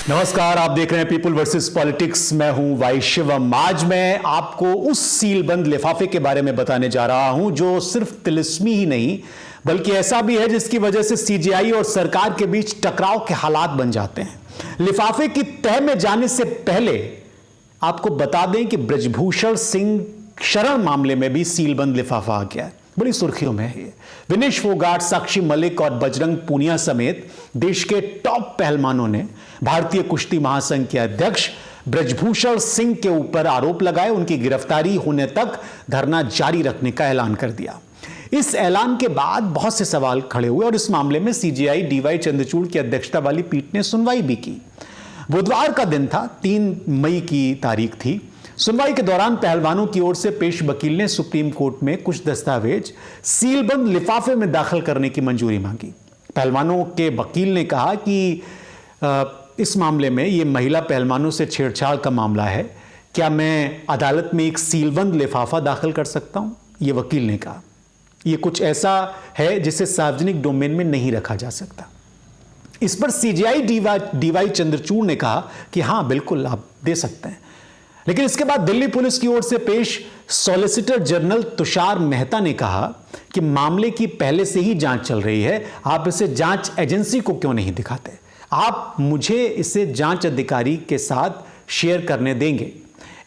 नमस्कार, आप देख रहे हैं पीपुल वर्सेस पॉलिटिक्स। मैं हूं वाई शिवम। आज मैं आपको उस सीलबंद लिफाफे के बारे में बताने जा रहा हूं जो सिर्फ तिलिस्मी ही नहीं बल्कि ऐसा भी है जिसकी वजह से सीजेआई और सरकार के बीच टकराव के हालात बन जाते हैं। लिफाफे की तह में जाने से पहले आपको बता दें कि ब्रजभूषण सिंह शरण मामले में भी सीलबंद लिफाफा आ गया है। बड़ी सुर्खियों में है। विनेश फोगाट, साक्षी मलिक और बजरंग पूनिया समेत देश के टॉप पहलवानों ने भारतीय कुश्ती महासंघ के अध्यक्ष ब्रजभूषण सिंह के ऊपर आरोप लगाए। उनकी गिरफ्तारी होने तक धरना जारी रखने का ऐलान कर दिया। इस ऐलान के बाद बहुत से सवाल खड़े हुए और इस मामले में सीजेआई डीवाई चंद्रचूड़ की अध्यक्षता वाली पीठ ने सुनवाई भी की। बुधवार का दिन था, 3 मई की तारीख थी। सुनवाई के दौरान पहलवानों की ओर से पेश वकील ने सुप्रीम कोर्ट में कुछ दस्तावेज सीलबंद लिफाफे में दाखिल करने की मंजूरी मांगी। पहलवानों के वकील ने कहा कि इस मामले में यह महिला पहलवानों से छेड़छाड़ का मामला है, क्या मैं अदालत में एक सीलबंद लिफाफा दाखिल कर सकता हूं? यह वकील ने कहा। यह कुछ ऐसा है जिसे सार्वजनिक डोमेन में नहीं रखा जा सकता। इस पर सीजेआई डीवाई चंद्रचूड़ ने कहा कि हां बिल्कुल आप दे सकते हैं। लेकिन इसके बाद दिल्ली पुलिस की ओर से पेश सॉलिसिटर जनरल तुषार मेहता ने कहा कि मामले की पहले से ही जांच चल रही है, आप इसे जांच एजेंसी को क्यों नहीं दिखाते? आप मुझे इसे जांच अधिकारी के साथ शेयर करने देंगे।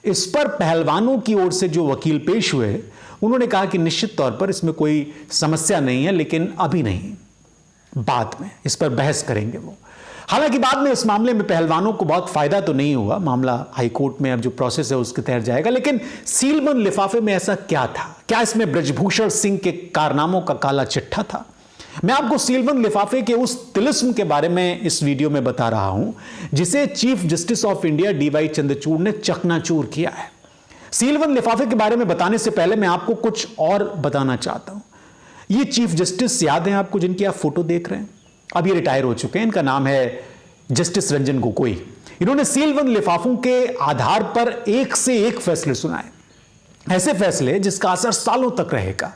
इस पर पहलवानों की ओर से जो वकील पेश हुए उन्होंने कहा कि निश्चित तौर पर इसमें कोई समस्या नहीं है, लेकिन अभी नहीं, बाद में इस पर बहस करेंगे वो। हालांकि बाद में इस मामले में पहलवानों को बहुत फायदा तो नहीं हुआ। मामला हाईकोर्ट में अब जो प्रोसेस है उसके तहत जाएगा। लेकिन सीलबंद लिफाफे में ऐसा क्या था? क्या इसमें ब्रजभूषण सिंह के कारनामों का काला चिट्ठा था? मैं आपको सीलबंद लिफाफे के उस तिलिस्म के बारे में इस वीडियो में बता रहा हूं जिसे chief justice of India DY Chandrachud ने चकनाचूर किया है। सीलबंद लिफाफे के बारे में बताने से पहले मैं आपको कुछ और बताना चाहता हूं। ये चीफ जस्टिस याद है आपको, जिनकी आप फोटो देख रहे हैं? अब ये रिटायर हो चुके हैं। इनका नाम है जस्टिस रंजन गोगोई। इन्होंने सीलबंद लिफाफों के आधार पर एक से एक फैसले सुनाए, ऐसे फैसले जिसका असर सालों तक रहेगा।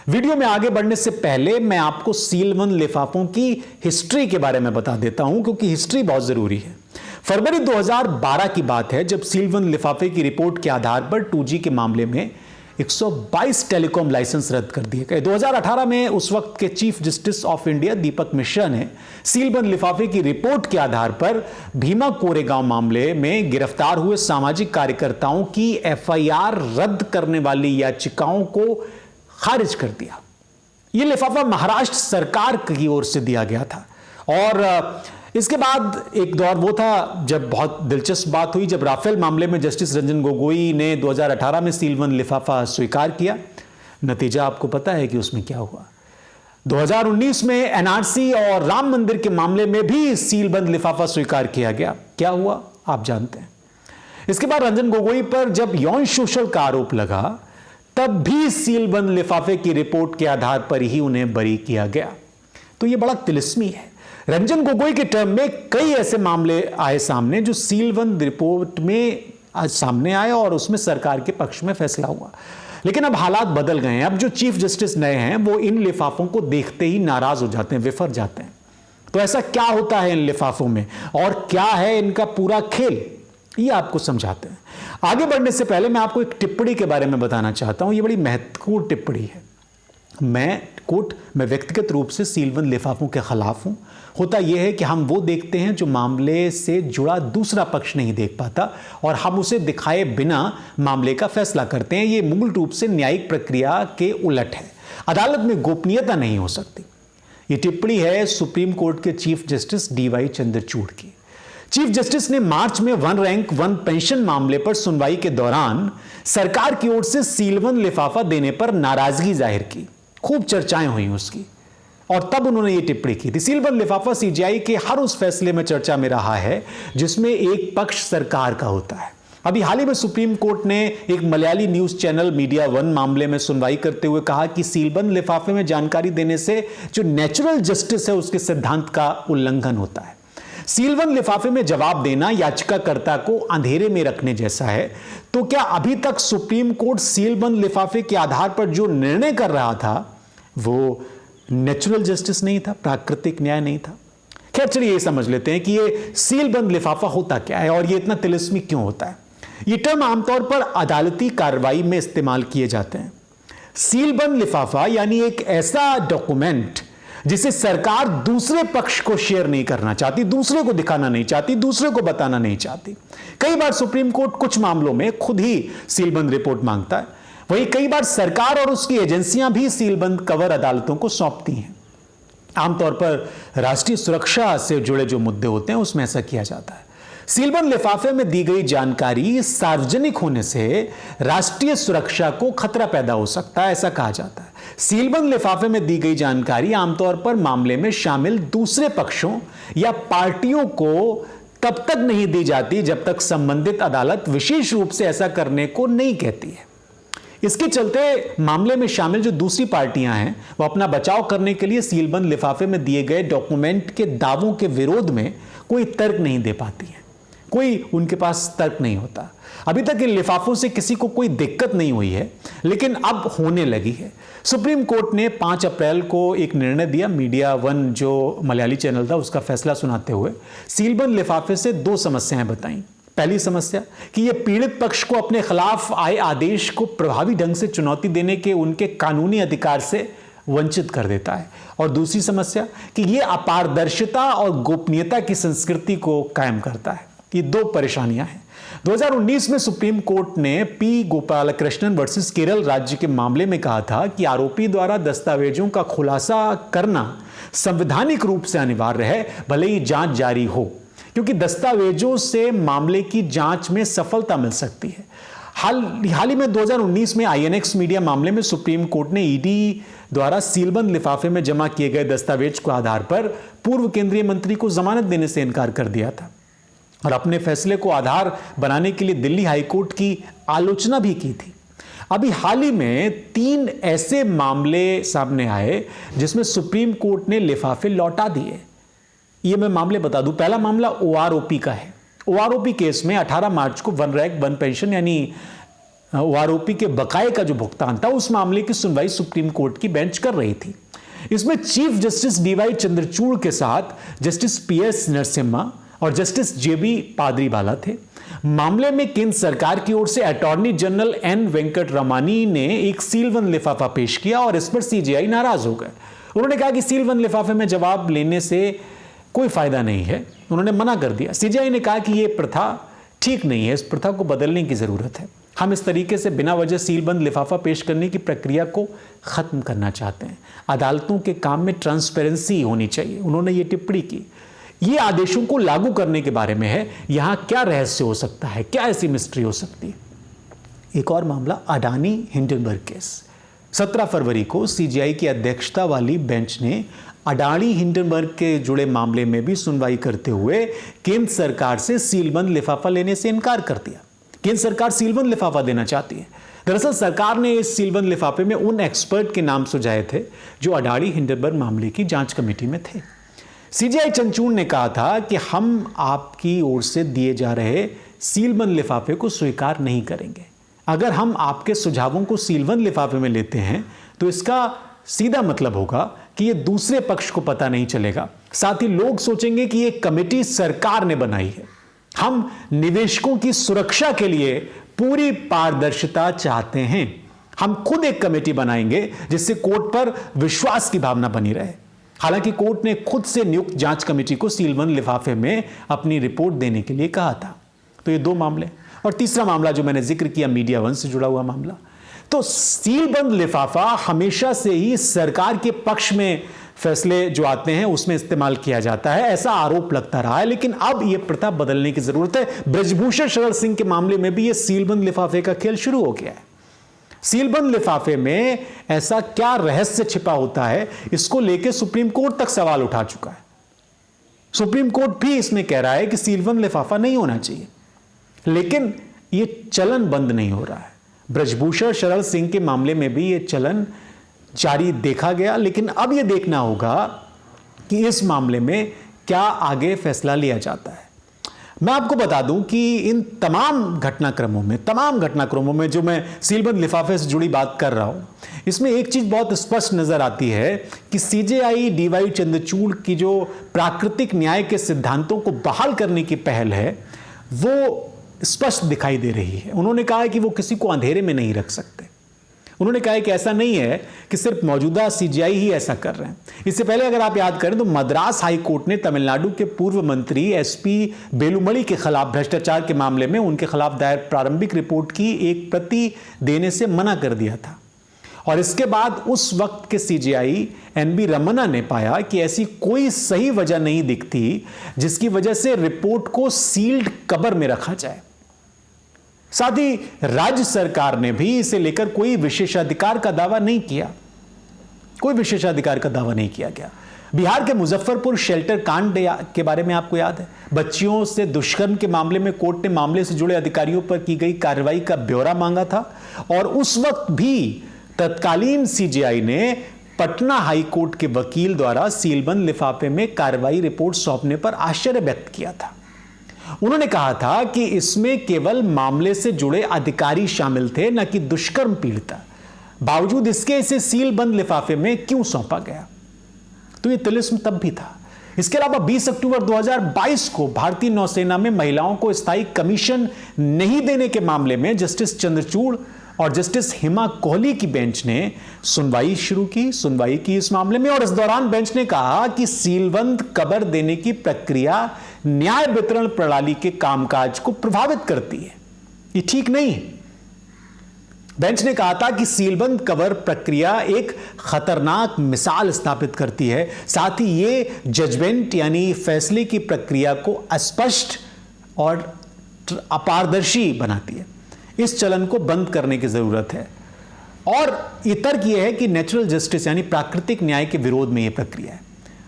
वीडियो में आगे बढ़ने से पहले मैं आपको सीलबंद लिफाफों की हिस्ट्री के बारे में बता देता हूं, क्योंकि हिस्ट्री बहुत जरूरी है। फरवरी 2012 की बात है जब सीलबंद लिफाफे की रिपोर्ट के आधार पर 2G के मामले में 122 टेलीकॉम लाइसेंस रद्द कर दिए गए। 2018 में उस वक्त के चीफ जस्टिस ऑफ इंडिया दीपक मिश्रा ने सीलबंद लिफाफे की रिपोर्ट के आधार पर भीमा कोरेगांव मामले में गिरफ्तार हुए सामाजिक कार्यकर्ताओं की एफआईआर रद्द करने वाली याचिकाओं को खारिज कर दिया। यह लिफाफा महाराष्ट्र सरकार की ओर से दिया गया था। और इसके बाद एक दौर वो था जब बहुत दिलचस्प बात हुई, जब राफेल मामले में जस्टिस रंजन गोगोई ने 2018 में सीलबंद लिफाफा स्वीकार किया। नतीजा आपको पता है कि उसमें क्या हुआ। 2019 में एनआरसी और राम मंदिर के मामले में भी सीलबंद लिफाफा स्वीकार किया गया। क्या हुआ आप जानते हैं। इसके बाद रंजन गोगोई पर जब यौन शोषण का आरोप लगा तब भी सीलबंद लिफाफे की रिपोर्ट के आधार पर ही उन्हें बरी किया गया। तो यह बड़ा तिलिस्मी है। रंजन गोगोई के टर्म में कई ऐसे मामले आए सामने जो सीलबंद रिपोर्ट में आज सामने आए और उसमें सरकार के पक्ष में फैसला हुआ। लेकिन अब हालात बदल गए हैं। अब जो चीफ जस्टिस नए हैं वो इन लिफाफों को देखते ही नाराज हो जाते हैं, विफर जाते हैं। तो ऐसा क्या होता है इन लिफाफों में और क्या है इनका पूरा खेल, ये आपको समझाते हैं। आगे बढ़ने से पहले मैं आपको एक टिप्पणी के बारे में बताना चाहता हूं। ये बड़ी महत्वपूर्ण टिप्पणी है। मैं व्यक्तिगत रूप से सीलबंद लिफाफों के खिलाफ हूं। होता यह है कि हम वो देखते हैं जो मामले से जुड़ा दूसरा पक्ष नहीं देख पाता और हम उसे दिखाए बिना मामले का फैसला करते हैं। यह मूल रूप से न्यायिक प्रक्रिया के उलट है। अदालत में गोपनीयता नहीं हो सकती। यह टिप्पणी है सुप्रीम कोर्ट के चीफ जस्टिस डीवाई चंद्रचूड़ की। चीफ जस्टिस ने मार्च में 1 रैंक 1 पेंशन मामले पर सुनवाई के दौरान सरकार की ओर से सीलबंद लिफाफा देने पर नाराजगी जाहिर की। खूब चर्चाएं हुई उसकी और तब उन्होंने ये टिप्पणी की थी। सीलबंद लिफाफा सीजेआई के हर उस फैसले में चर्चा में रहा है जिसमें एक पक्ष सरकार का होता है। अभी हाल ही में सुप्रीम कोर्ट ने एक Malayali news channel media one मामले में सुनवाई करते हुए कहा कि सीलबंद लिफाफे में जानकारी देने से जो नेचुरल जस्टिस है उसके सिद्धांत का उल्लंघन होता है। सीलबंद लिफाफे में जवाब देना याचिकाकर्ता को अंधेरे में रखने जैसा है। तो क्या अभी तक सुप्रीम कोर्ट सीलबंद लिफाफे के आधार पर जो निर्णय कर रहा था वो नेचुरल जस्टिस नहीं था, प्राकृतिक न्याय नहीं था? खैर चलिए ये समझ लेते हैं कि ये सीलबंद लिफाफा होता क्या है और ये इतना तिलिस्मी क्यों होता है। ये टर्म आमतौर पर अदालती कार्रवाई में इस्तेमाल किए जाते हैं। सीलबंद लिफाफा यानी एक ऐसा डॉक्यूमेंट जिसे सरकार दूसरे पक्ष को शेयर नहीं करना चाहती, दूसरे को दिखाना नहीं चाहती, दूसरे को बताना नहीं चाहती। कई बार सुप्रीम कोर्ट कुछ मामलों में खुद ही सीलबंद रिपोर्ट मांगता है, वहीं कई बार सरकार और उसकी एजेंसियां भी सीलबंद कवर अदालतों को सौंपती हैं। आमतौर पर राष्ट्रीय सुरक्षा से जुड़े जो मुद्दे होते हैं उसमें ऐसा किया जाता है। सीलबंद लिफाफे में दी गई जानकारी सार्वजनिक होने से राष्ट्रीय सुरक्षा को खतरा पैदा हो सकता है, ऐसा कहा जाता है। सीलबंद लिफाफे में दी गई जानकारी आमतौर पर मामले में शामिल दूसरे पक्षों या पार्टियों को तब तक नहीं दी जाती जब तक संबंधित अदालत विशेष रूप से ऐसा करने को नहीं कहती है। इसके चलते मामले में शामिल जो दूसरी पार्टियां हैं वो अपना बचाव करने के लिए सीलबंद लिफाफे में दिए गए डॉक्यूमेंट के दावों के विरोध में कोई तर्क नहीं दे पाती है, कोई उनके पास तर्क नहीं होता। अभी तक इन लिफाफों से किसी को कोई दिक्कत नहीं हुई है, लेकिन अब होने लगी है। सुप्रीम कोर्ट ने 5 अप्रैल को एक निर्णय दिया, मीडिया वन जो मलयाली चैनल था उसका फैसला सुनाते हुए सीलबंद लिफाफे से 2 समस्याएं बताई। पहली समस्या कि यह पीड़ित पक्ष को अपने खिलाफ आए आदेश को प्रभावी ढंग से चुनौती देने के उनके कानूनी अधिकार से वंचित कर देता है, और दूसरी समस्या कि यह अपारदर्शिता और गोपनीयता की संस्कृति को कायम करता है। ये 2 परेशानियां हैं। 2019 में सुप्रीम कोर्ट ने पी गोपालकृष्णन वर्सेस केरल राज्य के मामले में कहा था कि आरोपी द्वारा दस्तावेजों का खुलासा करना संवैधानिक रूप से अनिवार्य है, भले ही जांच जारी हो, क्योंकि दस्तावेजों से मामले की जांच में सफलता मिल सकती है। हाल ही में 2019 में आईएनएक्स मीडिया मामले में सुप्रीम कोर्ट ने ईडी द्वारा सीलबंद लिफाफे में जमा किए गए दस्तावेज के आधार पर पूर्व केंद्रीय मंत्री को जमानत देने से इनकार कर दिया था, और अपने फैसले को आधार बनाने के लिए दिल्ली हाईकोर्ट की आलोचना भी की थी। अभी हाल ही में 3 ऐसे मामले सामने आए जिसमें सुप्रीम कोर्ट ने लिफाफे लौटा दिए। ये मैं मामले बता दूं। पहला मामला ओआरओपी का है। ओआरओपी केस में 18 मार्च को वन रैंक वन पेंशन यानी ओआरओपी के बकाये का जो भुगतान था, उस मामले की सुनवाई सुप्रीम कोर्ट की बेंच कर रही थी। इसमें चीफ जस्टिस डीवाई चंद्रचूड़ के साथ जस्टिस पीएस नरसिम्हा और जस्टिस जेबी पादरीवाला थे। मामले में केंद्र सरकार की ओर से attorney general N Venkat Ramani ने एक सीलबंद लिफाफा पेश किया और इस पर सीजेआई नाराज हो गए। उन्होंने कहा कि सीलबंद लिफाफे में जवाब लेने से कोई फायदा नहीं है, उन्होंने मना कर दिया। सीजेआई ने कहा कि यह प्रथा ठीक नहीं है, इस प्रथा को बदलने की जरूरत है। हम इस तरीके से बिना वजह सीलबंद लिफाफा पेश करने की प्रक्रिया को खत्म करना चाहते हैं। अदालतों के काम में ट्रांसपेरेंसी होनी चाहिए, उन्होंने ये टिप्पणी की। ये आदेशों को लागू करने के बारे में है, यहां क्या रहस्य हो सकता है, क्या ऐसी मिस्ट्री हो सकती है। एक और मामला अडानी हिंडनबर्ग केस। 17 फरवरी को सीजेआई की अध्यक्षता वाली बेंच ने अडानी हिंडनबर्ग के जुड़े मामले में भी सुनवाई करते हुए केंद्र सरकार से सीलबंद लिफाफा लेने से इनकार कर दिया। केंद्र सरकार सीलबंद लिफाफा देना चाहती है। दरअसल सरकार ने इस सीलबंद लिफाफे में उन एक्सपर्ट के नाम सुझाए थे जो अडानी हिंडनबर्ग मामले की जांच कमेटी में थे। सीजेआई चंद्रचूड़ ने कहा था कि हम आपकी ओर से दिए जा रहे सीलबंद लिफाफे को स्वीकार नहीं करेंगे। अगर हम आपके सुझावों को सीलबंद लिफाफे में लेते हैं तो इसका सीधा मतलब होगा कि ये दूसरे पक्ष को पता नहीं चलेगा, साथ ही लोग सोचेंगे कि ये कमेटी सरकार ने बनाई है। हम निवेशकों की सुरक्षा के लिए पूरी पारदर्शिता चाहते हैं। हम खुद एक कमेटी बनाएंगे जिससे कोर्ट पर विश्वास की भावना बनी रहे। हालांकि कोर्ट ने खुद से नियुक्त जांच कमेटी को सीलबंद लिफाफे में अपनी रिपोर्ट देने के लिए कहा था। तो ये 2 मामले, और तीसरा मामला जो मैंने जिक्र किया मीडिया वन से जुड़ा हुआ मामला। तो सीलबंद लिफाफा हमेशा से ही सरकार के पक्ष में फैसले जो आते हैं उसमें इस्तेमाल किया जाता है, ऐसा आरोप लगता रहा है। लेकिन अब यह प्रथा बदलने की जरूरत है। ब्रजभूषण शरण सिंह के मामले में भी यह सीलबंद लिफाफे का खेल शुरू हो गया है। सीलबंद लिफाफे में ऐसा क्या रहस्य छिपा होता है, इसको लेकर सुप्रीम कोर्ट तक सवाल उठा चुका है। सुप्रीम कोर्ट भी इसमें कह रहा है कि सीलबंद लिफाफा नहीं होना चाहिए, लेकिन यह चलन बंद नहीं हो रहा है। ब्रजभूषण शरण सिंह के मामले में भी यह चलन जारी देखा गया, लेकिन अब यह देखना होगा कि इस मामले में क्या आगे फैसला लिया जाता है। मैं आपको बता दूं कि इन तमाम घटनाक्रमों में जो मैं सीलबंद लिफाफे से जुड़ी बात कर रहा हूं, इसमें एक चीज बहुत स्पष्ट नजर आती है कि सीजेआई डीवाई चंद्रचूड़ की जो प्राकृतिक न्याय के सिद्धांतों को बहाल करने की पहल है वो स्पष्ट दिखाई दे रही है। उन्होंने कहा है कि वो किसी को अंधेरे में नहीं रख सकते। उन्होंने कहा है कि ऐसा नहीं है कि सिर्फ मौजूदा सीजेआई ही ऐसा कर रहे हैं। इससे पहले अगर आप याद करें तो मद्रास हाई कोर्ट ने तमिलनाडु के पूर्व मंत्री एसपी वेलुमणि के खिलाफ भ्रष्टाचार के मामले में उनके खिलाफ दायर प्रारंभिक रिपोर्ट की एक प्रति देने से मना कर दिया था। और इसके बाद उस वक्त के सीजेआई एनबी रमन्ना ने पाया कि ऐसी कोई सही वजह नहीं दिखती जिसकी वजह से रिपोर्ट को सील्ड कबर में रखा जाए। साथ ही राज्य सरकार ने भी इसे लेकर कोई विशेषाधिकार का दावा नहीं किया। गया। बिहार के मुजफ्फरपुर शेल्टर कांड के बारे में आपको याद है? बच्चियों से दुष्कर्म के मामले में कोर्ट ने मामले से जुड़े अधिकारियों पर की गई कार्रवाई का ब्यौरा मांगा था और उस वक्त भी तत्कालीन सीजेआई ने पटना हाई कोर्ट के वकील द्वारा सीलबंद लिफाफे में कार्रवाई रिपोर्ट सौंपने पर आश्चर्य व्यक्त किया था। उन्होंने कहा था कि इसमें केवल मामले से जुड़े अधिकारी शामिल थे, न कि दुष्कर्म पीड़िता। बावजूद इसके इसे सीलबंद लिफाफे में क्यों सौंपा गया? तो यह तिलिस्म तब भी था। इसके अलावा 20 अक्टूबर 2022 को भारतीय नौसेना में महिलाओं को स्थायी कमीशन नहीं देने के मामले में जस्टिस चंद्रचूड़ और जस्टिस हिमा कोहली की बेंच ने सुनवाई की इस मामले में। और इस दौरान बेंच ने कहा कि सीलबंद कबर देने की प्रक्रिया न्याय वितरण प्रणाली के कामकाज को प्रभावित करती है, ये ठीक नहीं है। बेंच ने कहा था कि सीलबंद कवर प्रक्रिया एक खतरनाक मिसाल स्थापित करती है, साथ ही ये जजमेंट यानी फैसले की प्रक्रिया को अस्पष्ट और अपारदर्शी बनाती है। इस चलन को बंद करने की जरूरत है। और ये तर्क यह है कि नेचुरल जस्टिस यानी प्राकृतिक न्याय के विरोध में यह प्रक्रिया है।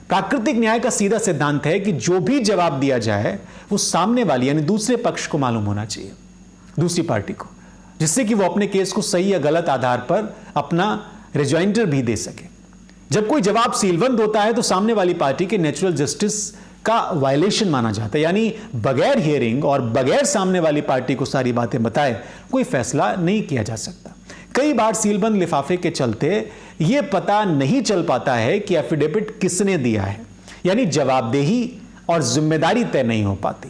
प्राकृतिक न्याय का सीधा सिद्धांत है कि जो भी जवाब दिया जाए वो सामने वाली यानी दूसरे पक्ष को मालूम होना चाहिए, दूसरी पार्टी को, जिससे कि वो अपने केस को सही या गलत आधार पर अपना रिजॉइंडर भी दे सके। जब कोई जवाब सीलबंद होता है तो सामने वाली पार्टी के नेचुरल जस्टिस का वायलेशन माना जाता है, यानी बगैर हियरिंग और बगैर सामने वाली पार्टी को सारी बातें बताए कोई फैसला नहीं किया जा सकता। कई बार सीलबंद लिफाफे के चलते यह पता नहीं चल पाता है कि एफिडेविट किसने दिया है, यानी जवाबदेही और जिम्मेदारी तय नहीं हो पाती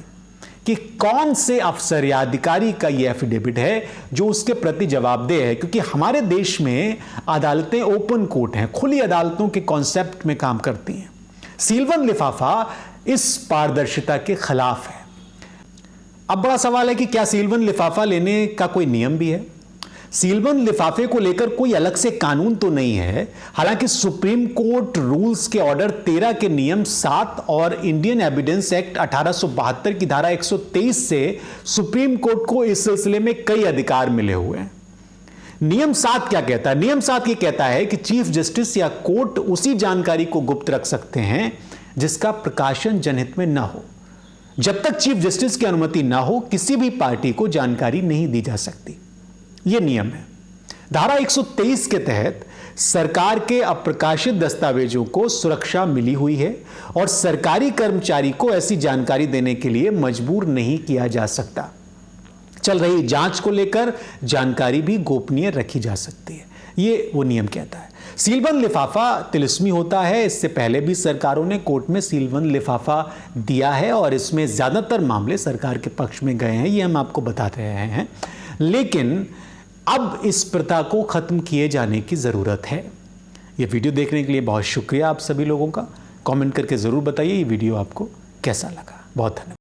कि कौन से अफसर या अधिकारी का यह एफिडेविट है जो उसके प्रति जवाबदेह है। क्योंकि हमारे देश में अदालतें ओपन कोर्ट हैं, खुली अदालतों के कॉन्सेप्ट में काम करती हैं। सीलबंद लिफाफा इस पारदर्शिता के खिलाफ है। अब बड़ा सवाल है कि क्या सीलबंद लिफाफा लेने का कोई नियम भी है? सीलबंद लिफाफे को लेकर कोई अलग से कानून तो नहीं है। हालांकि सुप्रीम कोर्ट रूल्स के ऑर्डर 13 के नियम 7 और इंडियन एविडेंस एक्ट 1872 की धारा 123 से सुप्रीम कोर्ट को इस सिलसिले में कई अधिकार मिले हुए हैं। नियम 7 क्या कहता है? नियम 7 ये कहता है कि चीफ जस्टिस या कोर्ट उसी जानकारी को गुप्त रख सकते हैं जिसका प्रकाशन जनहित में ना हो। जब तक चीफ जस्टिस की अनुमति ना हो किसी भी पार्टी को जानकारी नहीं दी जा सकती, यह नियम है। धारा 123 के तहत सरकार के अप्रकाशित दस्तावेजों को सुरक्षा मिली हुई है और सरकारी कर्मचारी को ऐसी जानकारी देने के लिए मजबूर नहीं किया जा सकता। चल रही जांच को लेकर जानकारी भी गोपनीय रखी जा सकती है, ये वो नियम कहता है। सीलबंद लिफाफा तिलिस्मी होता है। इससे पहले भी सरकारों ने कोर्ट में सीलबंद लिफाफा दिया है और इसमें ज्यादातर मामले सरकार के पक्ष में गए हैं, ये हम आपको बताते रहे हैं। लेकिन अब इस प्रथा को खत्म किए जाने की जरूरत है। यह वीडियो देखने के लिए बहुत शुक्रिया आप सभी लोगों का। कमेंट करके जरूर बताइए ये वीडियो आपको कैसा लगा। बहुत धन्यवाद।